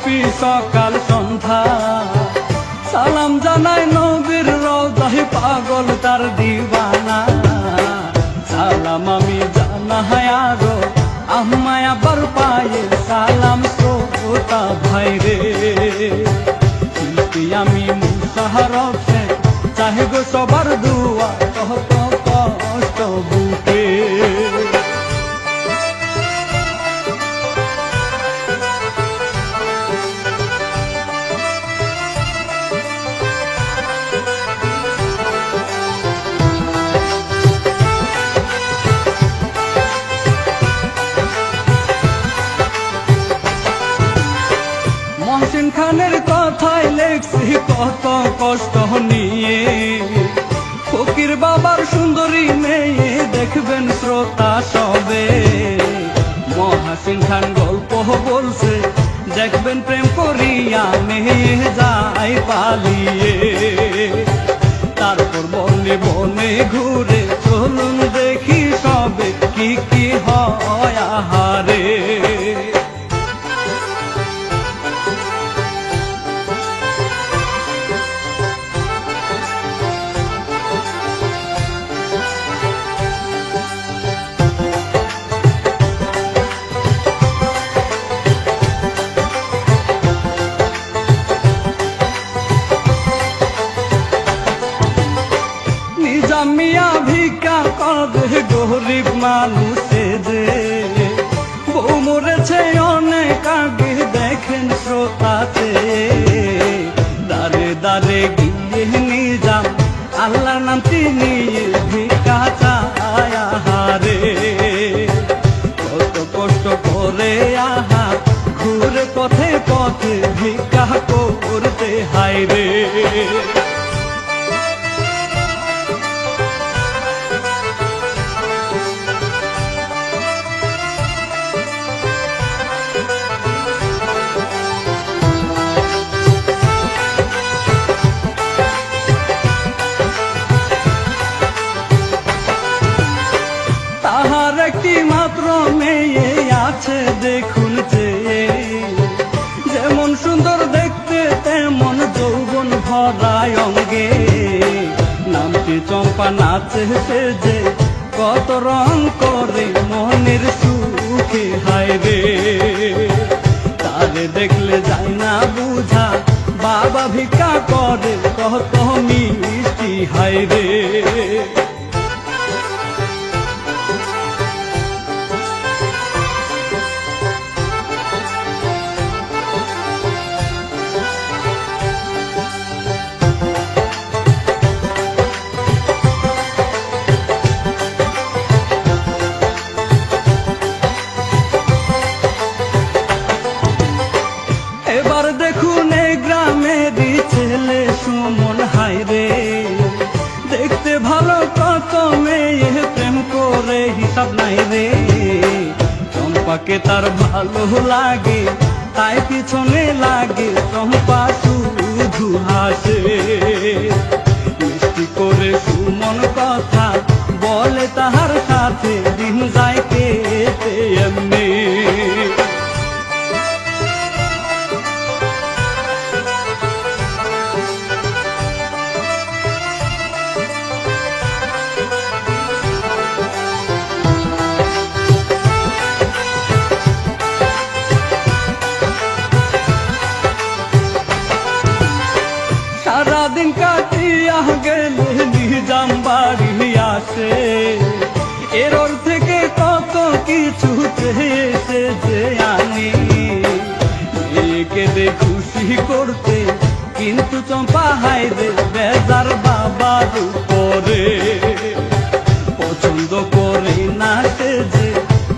চুপি সকাল সন্ধ্যা সালাম জানাই নবীর রওজায় পাগল তার দিওয়ানা। সালাম আমি জানাই আরো আম্মায় আবার পায়ে সালাম শ্রোতা ভাই রে। শিল্পী আমি মুশারফ চাহে গো সবার দুয়া কত কষ্ট বুকে। মহসিন খানের কথায় লেখছি কত কষ্ট নিয়ে। ফকির বাবার সুন্দরী মেয়ে দেখবেন শ্রোতা সবে। মহসিন খান গল্প বলছে দেখবেন প্রেম করিয়া মেয়ে যায় পালিয়ে। তারপর বনে বনে ঘুরে চলুন দেখি সবে কি কি হয় আহারে। মিয়া ভিক্ষা করে গরিব মানুষে যে বউ মরেছে অনেক আগে দেখেন শ্রোতাতে। দাঁড়ে দাঁড়ে গিয়ে নিজাম আল্লাহর নাম নিয়ে ভিক্ষা চায় আহারে। কত কষ্ট করে আহা ঘুরে পথে পথে ভিক্ষা করতে হায় রে। তাহার একটি মাত্র মেয়ে আছে দেখুন চেয়ে। যেমন সুন্দর দেখতে তেমন যৌবন ভরায় অঙ্গে। নামটি চম্পা নাচে সে যে কত রং করে মনের সুখে হায় রে। তারে দেখলে যায় না বুঝা বাবা ভিক্ষা করে কত মিষ্টি হায় রে। এবার দেখুন এই গ্রামেরই ছেলে সুমন হায় রে। দেখতে ভালো কত মেয়ে প্রেম করে হিসাব নাই রে। চম্পাকে তার ভালো লাগে তাই পিছনে লাগে চম্পা শুধু হাসে। মিষ্টি করে সুমন কথা বলে তাহার সাথে দিন যায় কেটে এমনি। সারাদিন কাটিয়া গেলে নিজাম বাড়ি আসে। এরর থেকে কত কিছু চেয়েছে যে আনি। মেয়েকে দে খুশি করতে কিন্তু চম্পা হায় রে বেজার বাবার উপরে। পছন্দ করে না সে যে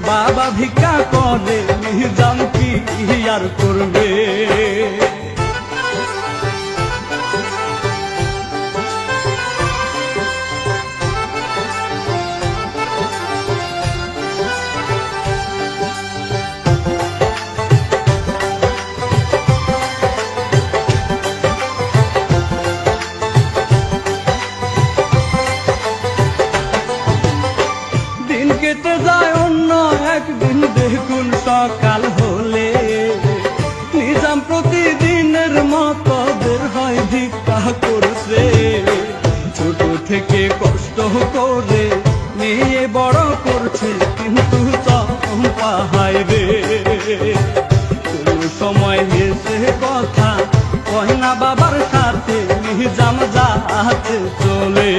বাবা ভিক্ষা করে নিজাম কি আর করবে। কেটে যায় অন্য একদিন দেখুন সকাল হলে নিজাম সে কথা কয় না বাবার সাথে নিজাম যাতে চলে।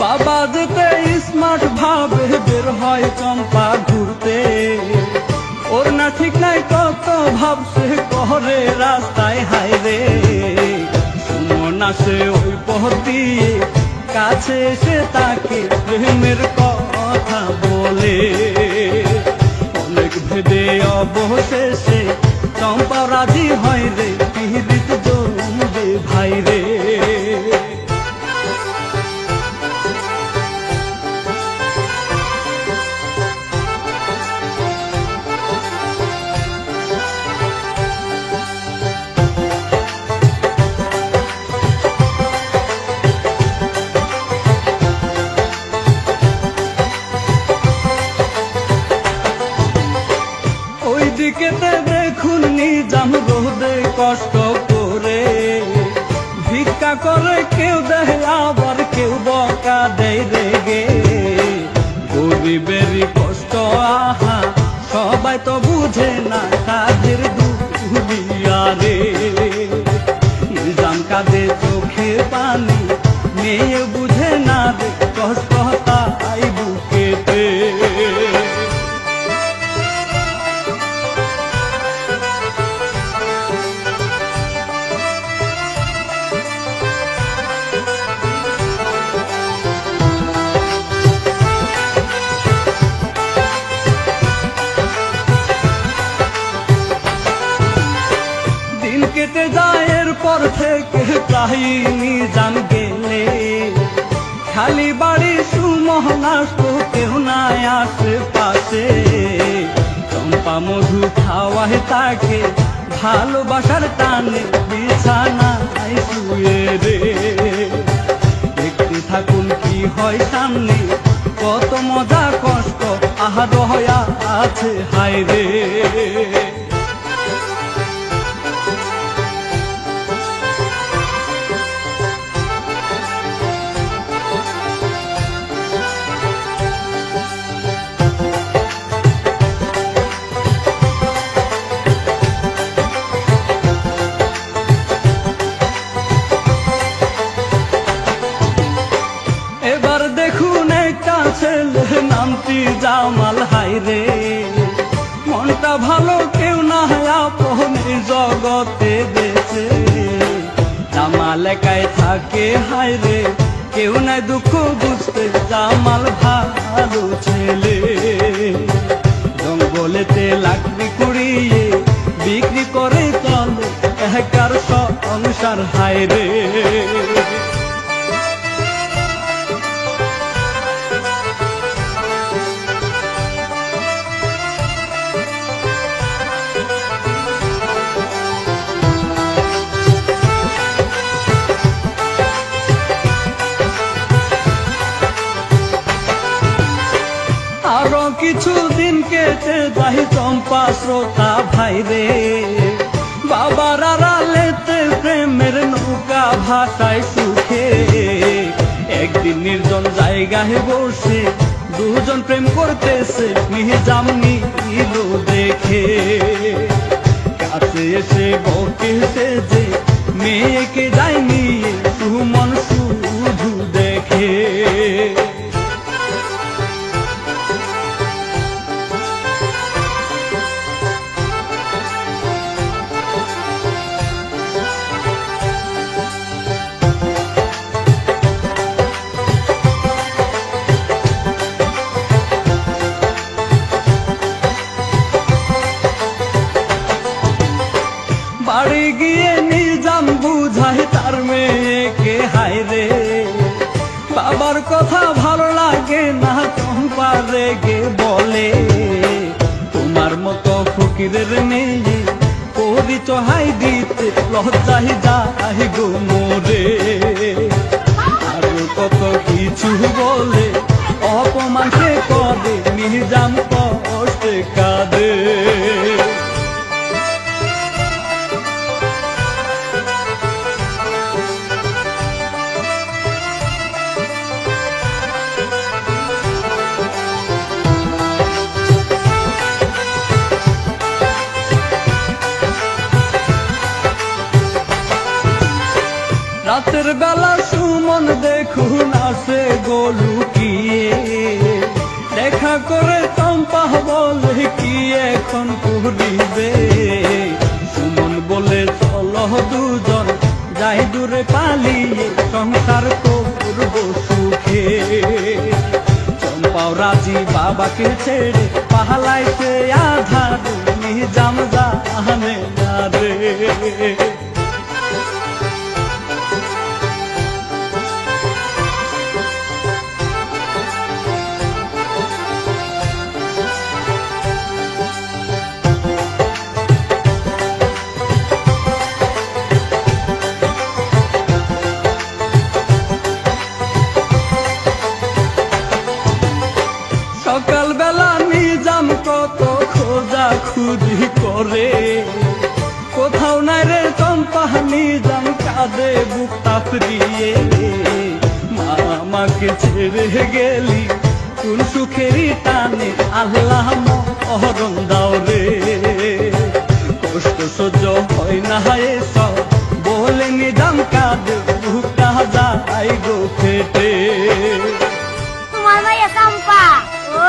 বাবা যেতে স্মার্ট ভাবে বের হয় চম্পা ঘুরতে, ওর না ঠিক নাই কত ভাবছে করে রাস্তায় হাইরে। সুমন আসে ওই পথ দিয়ে, কাছে এসে তাকে প্রেমের কথা বলে। অনেক ভেবে অবশেষে চম্পা রাজি হয় রে, পিরিত জমবে ভাই রে। ওইদিকেতে দেখুন নিজাম রোদে কষ্ট করে ভিক্ষা করে, কেউ দেয় আবার কেউ বকা দেয় রেগে। গরিবেরই কষ্ট আহা সবাই তো বুঝে না কাজের দুনিয়ারে। নিজাম কাঁদে চোখে পানি, মেয়ে বুঝে না রে কষ্ট তাই বুকেতে। কেটে যায় এরপর থেকে প্রায় নিজাম গেলে, খালি বাড়ি সুমহনাস তো কেউ নাই আশেপাশে। চম্পা মধু খাওয়ায় তাকে ভালোবাসার টানে বিছানায় শুয়ে রে। দেখতে থাকুন কি হয় সামনে, কত মজা কষ্ট আহা দয়া আছে হায় রে। এবার দেখুন একটা ছেলে নামটি জামাল হাইরে, মনটা ভালো কেউ না আপনি জগতে বেঁচে। জামাল একাই থাকে হাইরে, কেউ নাই দুঃখ বুঝতে, জামাল ভালো ছেলে। জঙ্গলেতে লাকড়ি কুড়িয়ে বিক্রি করে চলে একার সংসার হাইরে। আরো কিছুদিন কেটে যাই চম্পা শ্রোতা ভাই রে, বাবার আড়ালেতে প্রেমের নৌকা ভাসায় সুখে। একদিন নির্জন জায়গায় বসে দুজন প্রেম করতেছে, নিজাম নিল দেখে। কাছে এসে বকেছে যে মেয়েকে যাই নিয়ে, সুমন শুধু দেখে। বাড়ি গিয়ে নিজাম বুঝাই তার মেয়েকে হায়রে, বাবার কথা ভালো লাগে না চম্পা রেগে বলে। তোমার মতো ফকিরের মেয়ে পরিচয় দিতে লজ্জায় যাই গো মোরে। আরো কত কিছু বলে অপমান সে করে নিজাম কষ্টে কাঁদে। রাতের বেলা সুমন দেখুন আসে গোলুকিয়ে, দেখা করে চম্পা বলে কি এখন করিবে। সুমন বলে চলো দুজন যাই দূরে পালিয়ে সংসার করব সুখে। চম্পাও রাজি বাবাকে ছেড়ে পালাইতে আধার নিজাম জানে না রে। সকালবেলা নিজাম কত খোঁজা খুঁজি করে, কোথাও নাই রে চম্পা। নিজাম কাঁদে বুক তাফরিয়ে, মা আমাকে ছেড়ে গেলি কোন সুখেরই টানে, আল্লাহ মরণ দাও রে। কষ্ট সহ্য হয় না এসব বলে নিজাম কাঁদে বুকটা যায় গো ফেটে। তোমার মাইয়া চম্পা, ও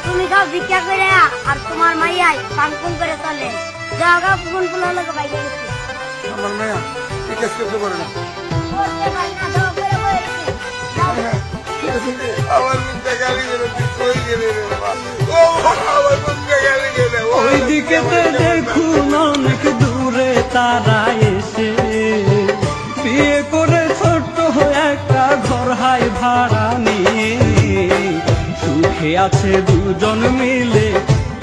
তুমি সব ভিক্ষা করে আর তোমার মাইয়াই ফাংফুন করে চলে। জায়গা ফুন ফুলানো তো বাইরে গেছে। আমার মায়া এই কাজ করতে পারে না। করতে পারি না, দাও করে বলেছি। আমার মুখটা গালি গেলে কই গেলে রে বাবা। ও আমার মুখটা গালি গেলে ওইদিকে দেখুন অনেক দূরে তারা এসে, বিয়ে করে ছোট্ট একটা ঘর হাই ভাড়া নিয়ে সুখে আছে দুজন মিলে।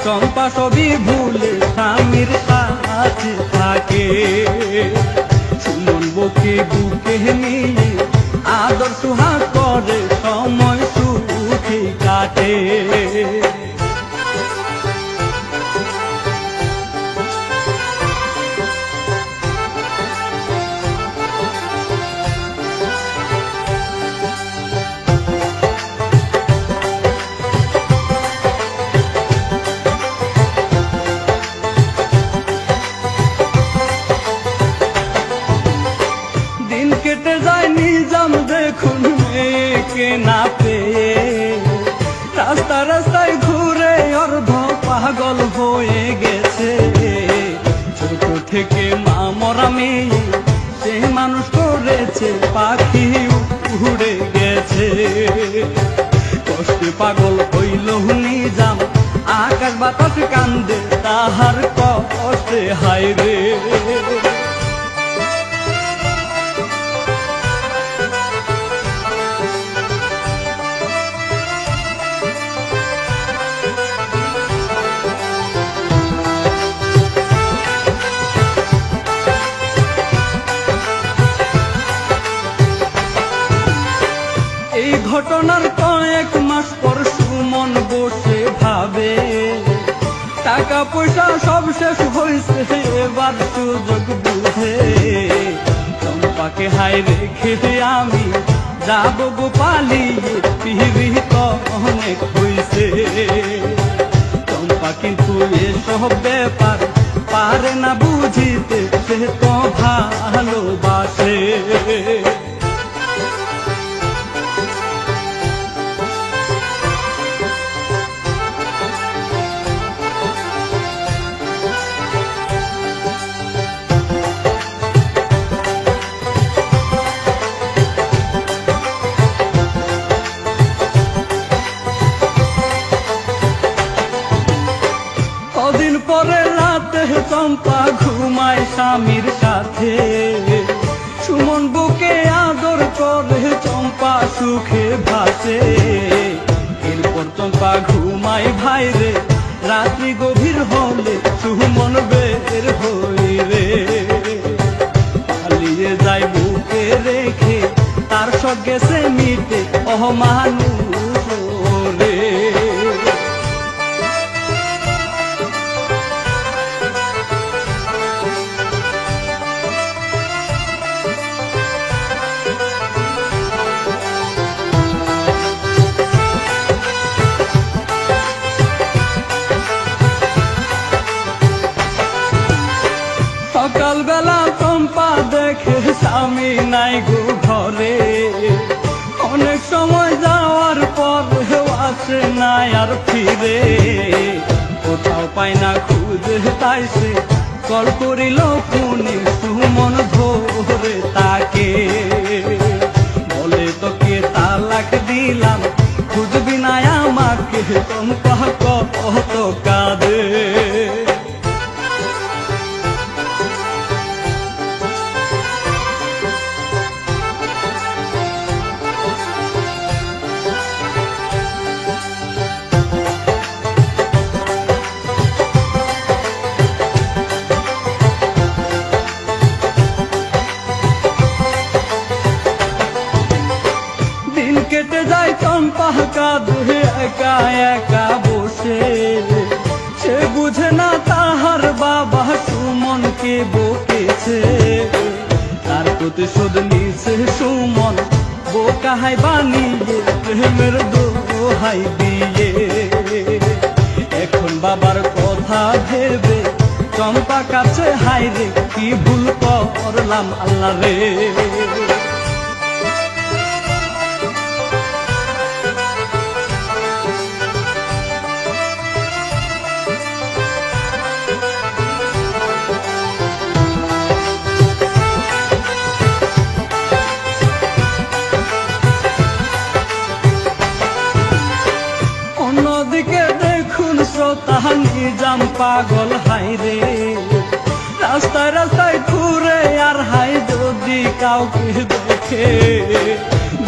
চম্পা সবই ভুলে স্বামীর সাথে থাকে। সুমন বকে বুকে নিয়ে আদর সুহাগ করে সময় সুখে কাটে। দিন কেটে যায় নিজাম দেখুন মেয়েকে না পেয়ে, রাস্তা রাস্তায় ঘুরে অর্ধ পাগল হয়ে গেছে। ছোট থেকে মা মরা মেয়ে সে মানুষ করেছে, পাখি উড়ে গেছে। কষ্টে পাগল হইল নিজাম, আকাশ বাতাস কান্দে তাহার কষ্টে হায় রে। এই ঘটনার কয়েক মাস পর সুমন বসে ভাবে, টাকা পয়সা সব শেষ হয়েছে এবার সুযোগ বুঝে। চম্পাকে হায় রেখে আমি যাব গো পালিয়ে, পিহিত অনেক হয়েছে। চম্পা কিন্তু এসব ব্যাপার পারে না বুঝিতে, সে তো ভালোবাসে। কদিন পরে রাতে চম্পা ঘুমায় স্বামীর সাথে। সুমন বুকে আদর করে চম্পা সুখে ভাসে। এরপর চম্পা ঘুমায় ভাইরে, রাত্রি গভীর হলে সুমন বের হই রে। পালিয়ে যায় বুকে রেখে, তার সঙ্গে সে মিটে অমানুষ রে। স্বামী নাই গো ঘরে, অনেক সময় যাওয়ার পর আসে না আর ফিরে, কোথাও পাই না খুঁজে তাই সে কল করিল ফোনে সুমন ধরে তাকে, বলে তোকে তালাক দিলাম খুঁজবি না আমাকে, চম্পা কত কাঁদে। কেটে যায় চম্পা কাঁধে একা একা বসে, সে বুঝে না তাহার বাবা সুমনকে বকেছে, তার প্রতিশোধ নিছে সুমন বোকাহাই বানিয়ে প্রেমের দোহাই দিয়ে। এখন বাবার কথা ভেবে চম্পা কাছে হাইরে কি ভুল করলাম আল্লাহ রে। অন্যদিকে দেখুন শ্রোতা নিজাম পাগল হাইরে, রাস্তায় রাস্তায় ঘুরে আর হাই যদি কাউকে দেখে,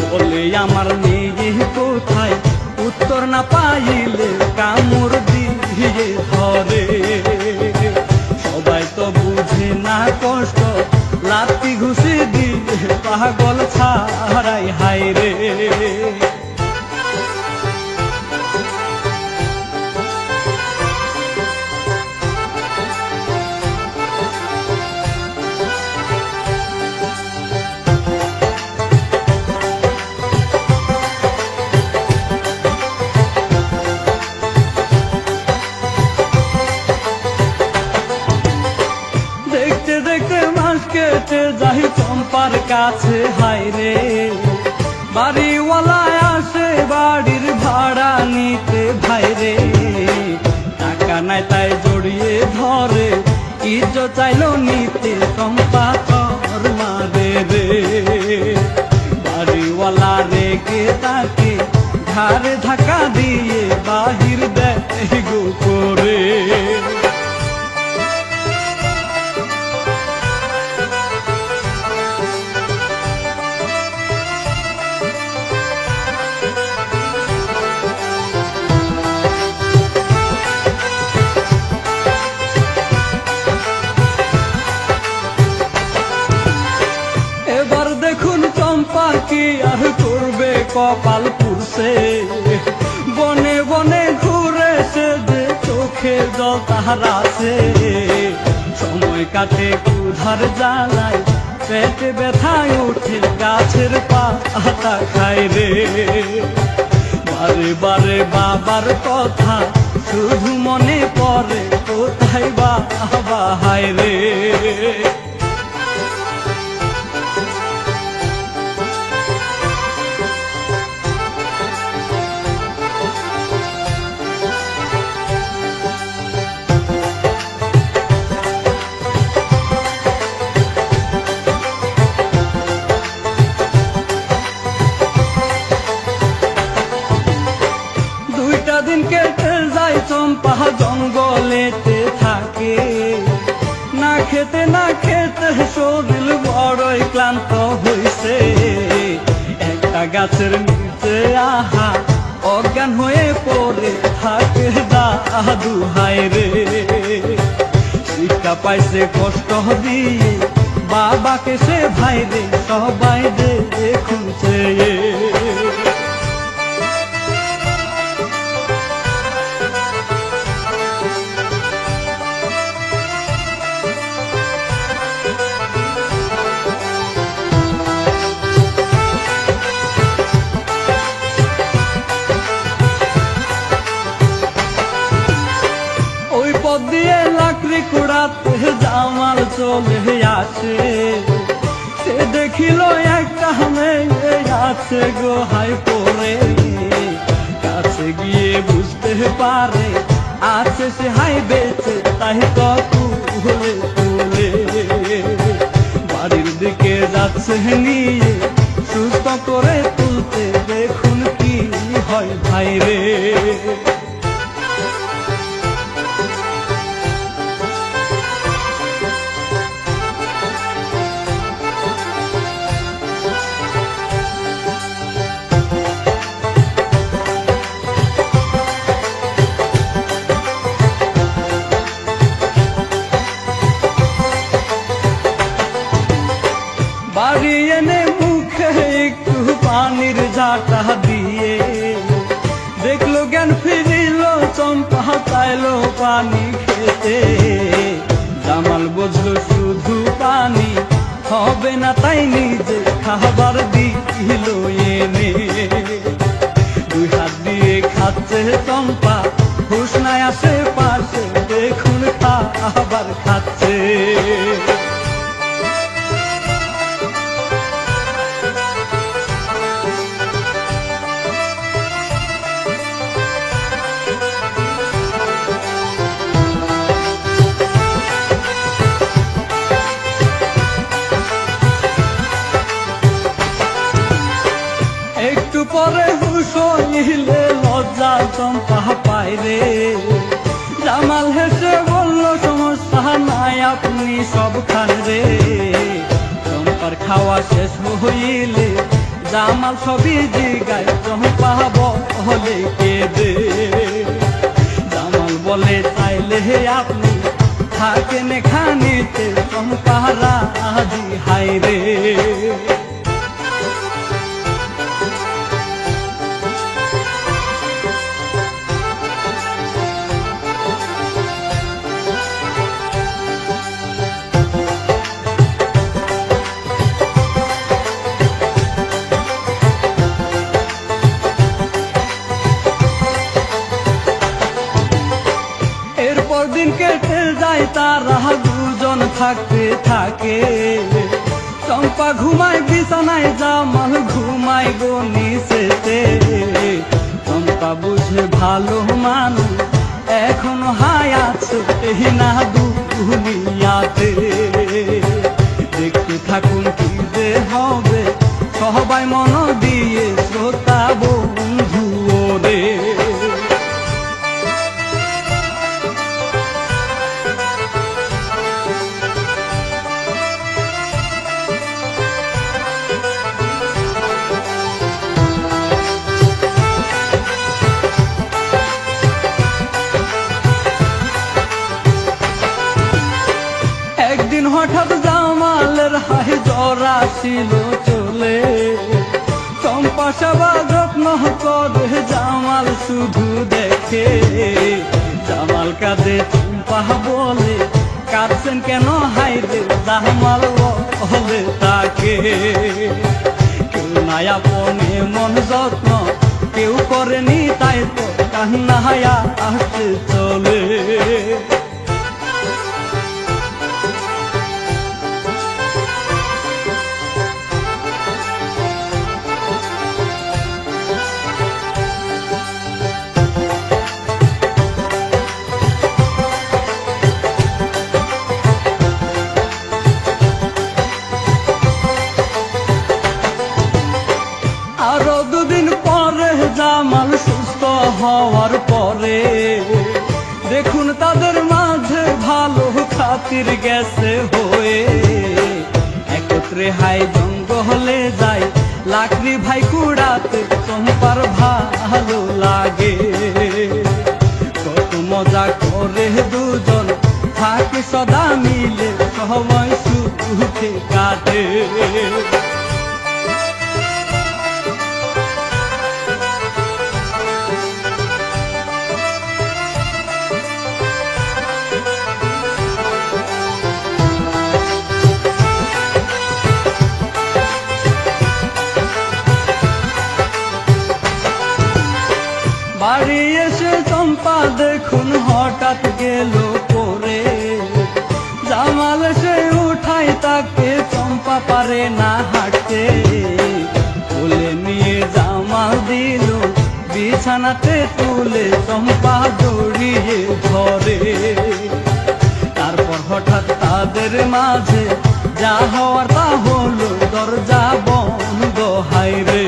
বলে আমার মেয়ে কোথায়, উত্তর না পাইলে কামড় দিয়ে ধরে। সবাই তো বুঝে না কষ্ট, লাঠি ঘুষি দিয়ে পাগল ছাড়াই হাইরে। দেখতে দেখতে মাস কেটে যাই চম্পার কাছে হাইরে, বাড়িওয়ালা আসে বাড়ির ভাড়া নিতে ভাইরে, টাকা নাই তাই জড়িয়ে ধরে ইজ্জত চাইলো নিতে চম্পা চর মারে রে। বাড়িওয়ালা রেগে তাকে ঘাড়ে ধাক্কা দিয়ে বাহির দেয় গো করে। এবার দেখুন চম্পা কি আর করবে, কপাল পুরছে, বনে বনে ঘুরে সে যে চোখে জল তাহার আছে, সময় কাটে ক্ষুধার জ্বালায়, পেটে ব্যথায় উঠে গাছের পাতা খায় রে। বারে বারে বাবার কথা শুধু মনে পড়ে, কোথায় বাবা হায় রে। দিন কেটে যায় চম্পা জঙ্গলেতে থাকে, না খেতে না খেতে শরীর বড়ই ক্লান্ত হইছে, একটা গাছের নিচে আহা অজ্ঞান হয়ে পড়ে থাকে দাদু হায় রে। শিক্ষা পাইছে কষ্ট দিয়ে বাবাকে সে ভাইরে, সবাই দেখুনছে। পথ দিয়ে লাকড়ি কুড়াতে জামাল চলে আসে, সে দেখিল একটা মেয়ে আছে গোহায় পড়ে, কাছে গিয়ে বুঝতে পারে আছে সে হাই বেঁচে, তাই তো তুলে তুলে বাড়ির দিকে যাচ্ছে নিয়ে সুস্থ করে তুলতে, দেখুন কি হয় ভাই রে। বাড়ি এনে মুখে একটু পানির ঝাঁটা দিয়ে দেখলো জ্ঞান ফিরিল, চম্পা চাইলো পানি খেতে। জামাল বুঝলো শুধু পানি হবে না, তাই নিজে খাবার দিল এনে। দুই হাত দিয়ে খাচ্ছে চম্পা, হুঁশ নাই আশেপাশে, দেখুন খাবার খাচ্ছে। একটু পরে হুঁশ হইলে লজ্জা চম্পা পায় রে। জামাল হেসে বলল সমস্যা নাই, আপনি সব খান রে। চম্পার খাওয়া শেষ হইলে জামাল সবই জিগায়, চম্পা বলে কেঁদে। জামাল বলে চাইলে আপনি থাকেন খানিতে, চম্পা রাজি হায় রে। দিন কেটে যায় তারা দুজন থাকতে থাকে। চম্পা ঘুমায় বিছানায়, জামাল ঘুমায় গনিছেতে। চম্পা বুঝে ভালো মানুষ এখনো হায়াত এই না দুনিয়াতে। দেখতে থাকুন কি যে হবে, সবাই মন দিয়ে শ্রোতা বন্ধু রে। একদিন হঠাৎ জামালের হাই জ্বর আসিল চলে। চম্পা সেবা যত্ন করে, জামাল শুধু দেখে। জামাল কাঁদে, চম্পা বলে কাঁদছেন কেন হাই রে। জামাল বলে তাকে কেউ নাই আপনে মন যত্ন কেউ করেনি, তাই তো কান্না হায়া আসতে চলে। আরো দুদিন পরে জামাল সুস্থ হওয়ার পরে দেখুন তাদের মাঝে ভালো খাতির গেছে হয়ে। একত্রে হাই জঙ্গলে যায়, লাকড়ি ভাই কুড়াতে চম্পার ভালো লাগে। কত মজা করে দুজন থাকে সদা মিলে, সময় সুখে কাটে। বাড়ি এসে চম্পা দেখুন হঠাৎ গেল পরে। জামাল এসে উঠাই তাকে, চম্পা একা পারে না হাঁটতে, কোলে নিয়ে জামাল দিল বিছানাতে তুলে, চম্পা জড়িয়ে ধরে। তারপর হঠাৎ তাদের মাঝে যা হওয়ার তা হলো, দরজা বন্ধ, হায় রে।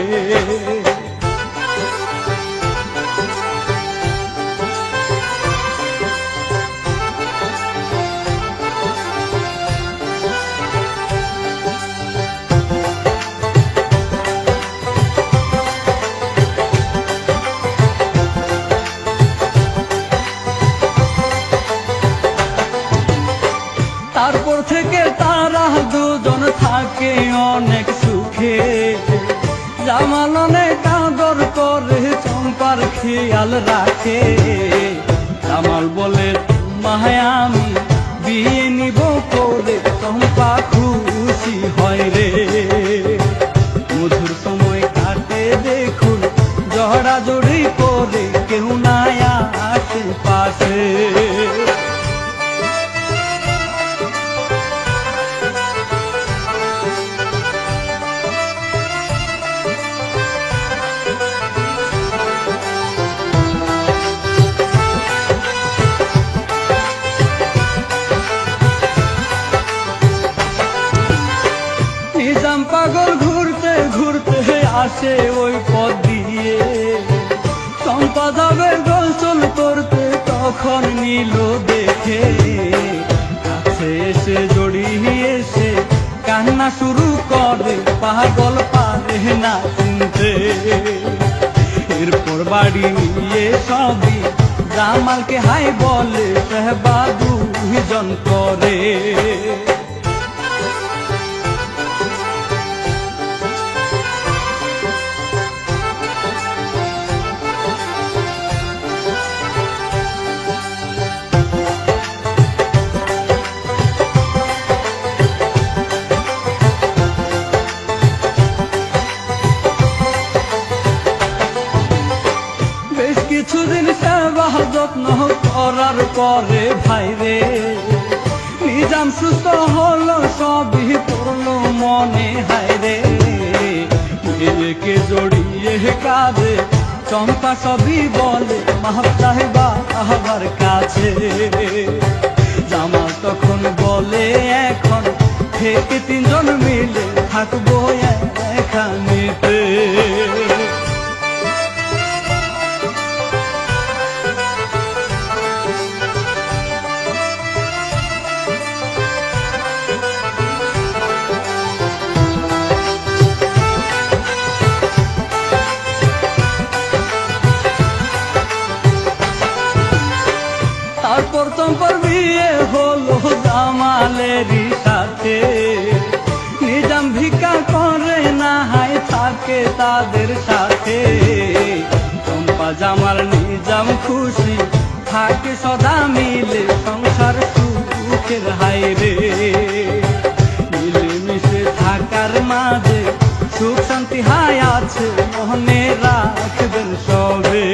তারপর থেকে তারা দুজন থাকে অনেক সুখে, জামাল অনেক আদর করে, চম্পার খেয়াল রাখে। জামাল বলে তোমায় আমি বিয়ে নিব করে, চম্পা খুশি হয় রে। মধুর সময় কাটে দেখুন জড়াজড়ি করে, কেউ নাই আশেপাশে। নিজাম পাগল ঘুরতে ঘুরতে আসে ওই পথ দিয়ে, চম্পা যাবে গোসল করতে, তখন নীল দেখে। কাছে এসে জড়িয়ে এসে কান্না শুরু করে, পাগল পারে না চিনতে। এরপর বাড়ি নিয়ে সবই জামালকে হাই বলে, সেহবা দুজন করে। কিছুদিন সেবা যত্ন করার পরে ভাইরে নিজাম সুস্থ হলো, সবই পড়লো মনে, হায়রে। মেয়েকে জড়িয়ে কাঁদে চম্পা, সবই বলে মাহব সাহেবা আবার কাছে। জামাল তখন বলে এখন থেকে তিনজন মিলে থাকবো এখানেতে। তারপর চম্পার বিয়ে হলো জামালেরই সাথে, নিজাম ভিক্ষা করে না হাই থাকে তাদের সাথে। চম্পা জামাল নিজাম খুশি থাকে সদা মিলে, সংসার সুখের হায় রে। মিলেমিশে থাকার মাঝে সুখ শান্তি হায় আছে, মনে রাখবেন সবে।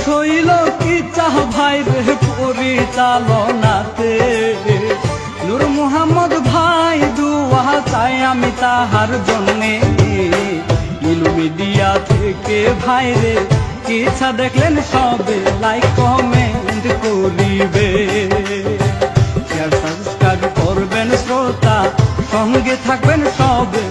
হইল কি চাহ ভাই রে পরিচালনাতে, নূর মোহাম্মদ ভাই দুয়া চাই আমি তাহার জন্যে। নীলু মিডিয়া থেকে ভাই রে ইচ্ছা দেখলেন সবে, লাইক কমেন্ট করিবে, শেয়ার সাবস্ক্রাইব করবেন শ্রোতা, সঙ্গে থাকবেন সবে।